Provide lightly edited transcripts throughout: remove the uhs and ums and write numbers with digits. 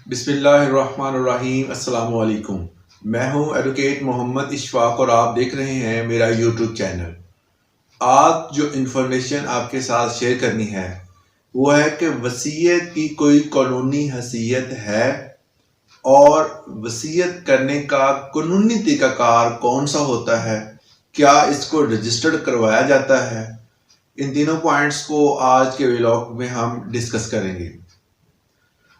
بسم اللہ الرحمن الرحیم۔ السلام علیکم، میں ہوں ایڈوکیٹ محمد اشفاق اور آپ دیکھ رہے ہیں میرا یوٹیوب چینل۔ آج جو انفارمیشن آپ کے ساتھ شیئر کرنی ہے وہ ہے کہ وصیت کی کوئی قانونی حیثیت ہے اور وصیت کرنے کا قانونی طریقہ کار کون سا ہوتا ہے، کیا اس کو رجسٹرڈ کروایا جاتا ہے۔ ان تینوں پوائنٹس کو آج کے ولاگ میں ہم ڈسکس کریں گے۔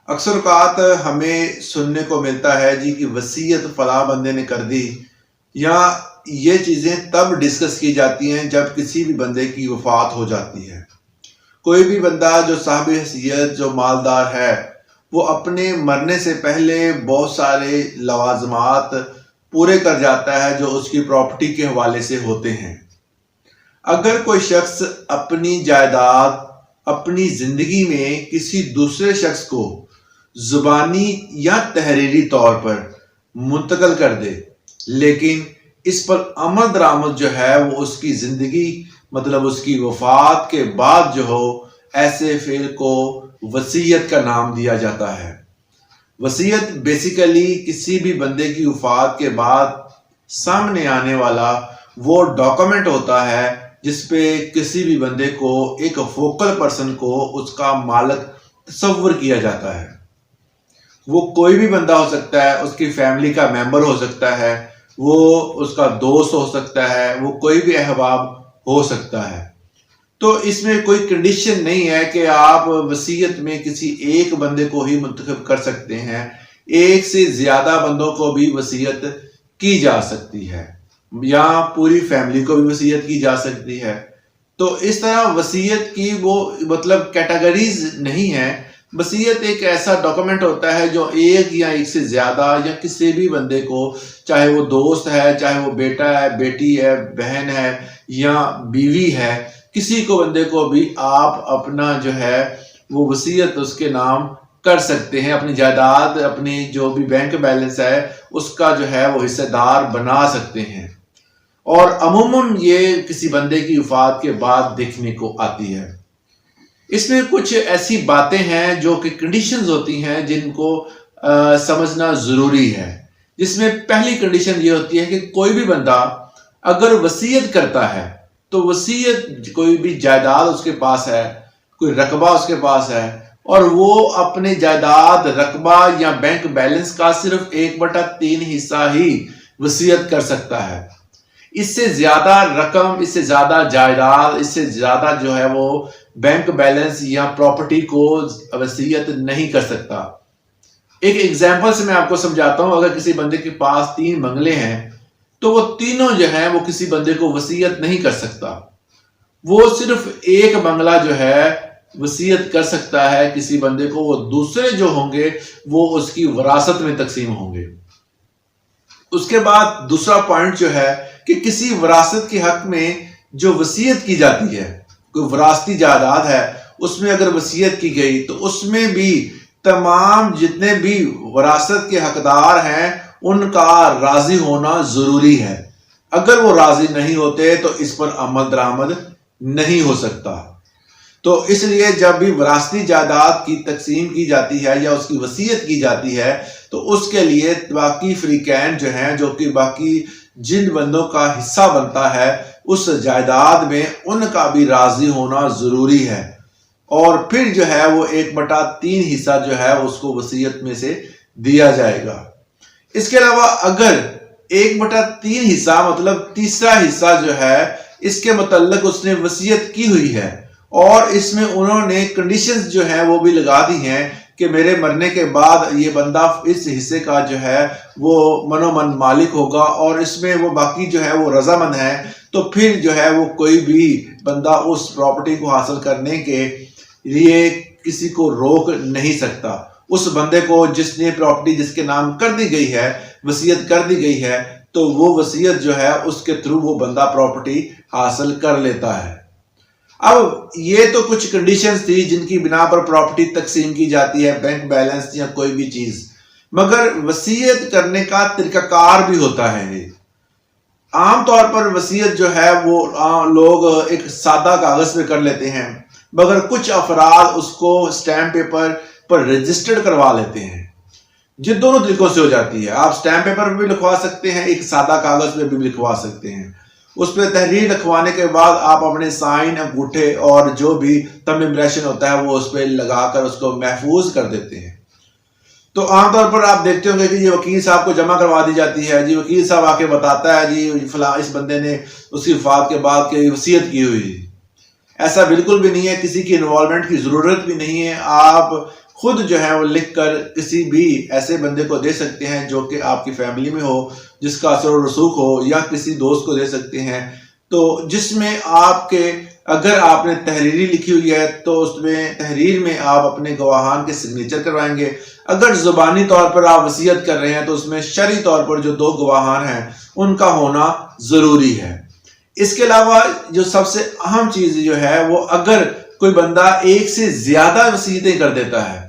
اکثر اوقات ہمیں سننے کو ملتا ہے کہ وصیت فلاں بندے نے کر دی، یا یہ چیزیں تب ڈسکس کی جاتی ہیں جب کسی بھی بندے کی وفات ہو جاتی ہے۔ کوئی بھی بندہ جو صاحب حیثیت جو مالدار ہے وہ اپنے مرنے سے پہلے بہت سارے لوازمات پورے کر جاتا ہے جو اس کی پراپرٹی کے حوالے سے ہوتے ہیں۔ اگر کوئی شخص اپنی جائیداد اپنی زندگی میں کسی دوسرے شخص کو زبانی یا تحریری طور پر منتقل کر دے، لیکن اس پر عمل درآمد جو ہے وہ اس کی زندگی مطلب اس کی وفات کے بعد جو ہو، ایسے فعل کو وصیت کا نام دیا جاتا ہے۔ وصیت بیسیکلی کسی بھی بندے کی وفات کے بعد سامنے آنے والا وہ ڈاکومنٹ ہوتا ہے جس پہ کسی بھی بندے کو ایک فوکل پرسن کو اس کا مالک تصور کیا جاتا ہے۔ وہ کوئی بھی بندہ ہو سکتا ہے، اس کی فیملی کا ممبر ہو سکتا ہے، وہ اس کا دوست ہو سکتا ہے، وہ کوئی بھی احباب ہو سکتا ہے۔ تو اس میں کوئی کنڈیشن نہیں ہے کہ آپ وصیت میں کسی ایک بندے کو ہی منتخب کر سکتے ہیں، ایک سے زیادہ بندوں کو بھی وصیت کی جا سکتی ہے، یا پوری فیملی کو بھی وصیت کی جا سکتی ہے۔ تو اس طرح وصیت کی وہ مطلب کیٹیگریز نہیں ہے۔ وصیت ایک ایسا ڈاکومنٹ ہوتا ہے جو ایک یا ایک سے زیادہ یا کسی بھی بندے کو، چاہے وہ دوست ہے، چاہے وہ بیٹا ہے، بیٹی ہے، بہن ہے یا بیوی ہے، کسی کو بندے کو بھی آپ اپنا جو ہے وہ وصیت اس کے نام کر سکتے ہیں، اپنی جائیداد اپنی جو بھی بینک بیلنس ہے اس کا جو ہے وہ حصہ دار بنا سکتے ہیں۔ اور عموماً یہ کسی بندے کی وفات کے بعد دیکھنے کو آتی ہے۔ اس میں کچھ ایسی باتیں ہیں جو کہ کنڈیشنز ہوتی ہیں جن کو سمجھنا ضروری ہے، جس میں پہلی کنڈیشن یہ ہوتی ہے کہ کوئی بھی بندہ اگر وصیت کرتا ہے تو وصیت کوئی بھی جائیداد اس کے پاس ہے، کوئی رقبہ اس کے پاس ہے، اور وہ اپنے جائیداد، رقبہ یا بینک بیلنس کا صرف 1/3 حصہ ہی وصیت کر سکتا ہے۔ اس سے زیادہ رقم، اس سے زیادہ جائیداد، اس سے زیادہ جو ہے وہ بینک بیلنس یا پراپرٹی کو وصیت نہیں کر سکتا۔ ایک ایگزامپل سے میں آپ کو سمجھاتا ہوں۔ اگر کسی بندے کے پاس 3 بنگلے ہیں تو وہ تینوں جو ہیں وہ کسی بندے کو وصیت نہیں کر سکتا۔ وہ صرف ایک بنگلہ جو ہے وصیت کر سکتا ہے کسی بندے کو، وہ دوسرے جو ہوں گے وہ اس کی وراثت میں تقسیم ہوں گے۔ اس کے بعد دوسرا پوائنٹ جو ہے کہ کسی وراثت کے حق میں جو وصیت کی جاتی ہے، کوئی وراثتی جائیداد ہے، اس میں اگر وصیت کی گئی تو اس میں بھی تمام جتنے بھی وراثت کے حقدار ہیں ان کا راضی ہونا ضروری ہے۔ اگر وہ راضی نہیں ہوتے تو اس پر عمل درآمد نہیں ہو سکتا۔ تو اس لیے جب بھی وراثتی جائیداد کی تقسیم کی جاتی ہے یا اس کی وصیت کی جاتی ہے تو اس کے لیے باقی فریقین جو ہیں، جو کہ باقی جن بندوں کا حصہ بنتا ہے اس جائیداد میں، ان کا بھی راضی ہونا ضروری ہے، اور پھر جو ہے وہ 1/3 حصہ جو ہے اس کو وصیت میں سے دیا جائے گا۔ اس کے علاوہ اگر 1/3 حصہ مطلب تیسرا حصہ جو ہے اس کے متعلق اس نے وصیت کی ہوئی ہے، اور اس میں انہوں نے کنڈیشنز جو ہیں وہ بھی لگا دی ہیں کہ میرے مرنے کے بعد یہ بندہ اس حصے کا جو ہے وہ منو من مالک ہوگا، اور اس میں وہ باقی جو ہے وہ رضامند ہے، تو پھر جو ہے وہ کوئی بھی بندہ اس پراپرٹی کو حاصل کرنے کے لیے کسی کو روک نہیں سکتا۔ اس بندے کو جس نے پراپرٹی جس کے نام کر دی گئی ہے، وصیت کر دی گئی ہے، تو وہ وصیت جو ہے اس کے تھرو وہ بندہ پراپرٹی حاصل کر لیتا ہے۔ اب یہ تو کچھ کنڈیشنز تھی جن کی بنا پر پراپرٹی تقسیم کی جاتی ہے، بینک بیلنس یا کوئی بھی چیز، مگر وصیت کرنے کا طریقہ کار بھی ہوتا ہے۔ عام طور پر وصیت جو ہے وہ لوگ ایک سادہ کاغذ پہ کر لیتے ہیں، مگر کچھ افراد اس کو اسٹیمپ پیپر پر رجسٹرڈ کروا لیتے ہیں۔ یہ دونوں طریقوں سے ہو جاتی ہے. آپ سٹیمپ پیپر پہ بھی لکھوا سکتے ہیں, ایک سادہ کاغذ پہ بھی لکھوا سکتے ہیں. اس پہ تحریر لکھوانے کے بعد آپ اپنے سائن, انگوٹھے اور جو بھی تم امپریشن ہوتا ہے وہ اس پہ لگا کر اس کو محفوظ کر دیتے ہیں. تو عام طور پر آپ دیکھتے ہوں گے کہ یہ وکیل صاحب کو جمع کروا دی جاتی ہے. جی وکیل صاحب آ کے بتاتا ہے جی فلاں اس بندے نے اس کی وفات کے بعد کی وصیت کی ہوئی. ایسا بالکل بھی نہیں ہے, کسی کی انوالومنٹ کی ضرورت بھی نہیں ہے. آپ خود جو ہے وہ لکھ کر کسی بھی ایسے بندے کو دے سکتے ہیں جو کہ آپ کی فیملی میں ہو, جس کا اثر و رسوخ ہو, یا کسی دوست کو دے سکتے ہیں. تو جس میں آپ کے اگر آپ نے تحریری لکھی ہوئی ہے تو اس میں تحریر میں آپ اپنے گواہان کے سگنیچر کروائیں گے. اگر زبانی طور پر آپ وصیت کر رہے ہیں تو اس میں شرعی طور پر جو 2 گواہان ہیں ان کا ہونا ضروری ہے. اس کے علاوہ جو سب سے اہم چیز جو ہے وہ اگر کوئی بندہ ایک سے زیادہ وصیتیں کر دیتا ہے,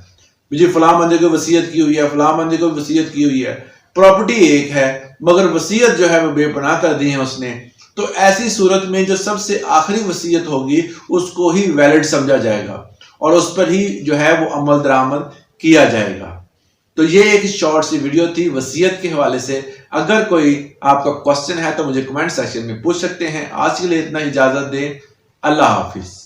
مجھے فلاں بندے کو وصیت کی ہوئی ہے, فلاں بندے کو وصیت کی ہوئی ہے, پراپرٹی ایک ہے مگر وصیت جو ہے وہ بے پناہ کر دی ہے اس نے, تو ایسی صورت میں جو سب سے آخری وصیت ہوگی اس کو ہی ویلڈ سمجھا جائے گا اور اس پر ہی جو ہے وہ عمل درآمد کیا جائے گا. تو یہ ایک شارٹ سی ویڈیو تھی وصیت کے حوالے سے. اگر کوئی آپ کا کوسچن ہے تو مجھے کمنٹ سیکشن میں پوچھ سکتے ہیں. آج کے لیے اتنا اجازت دیں. اللہ حافظ.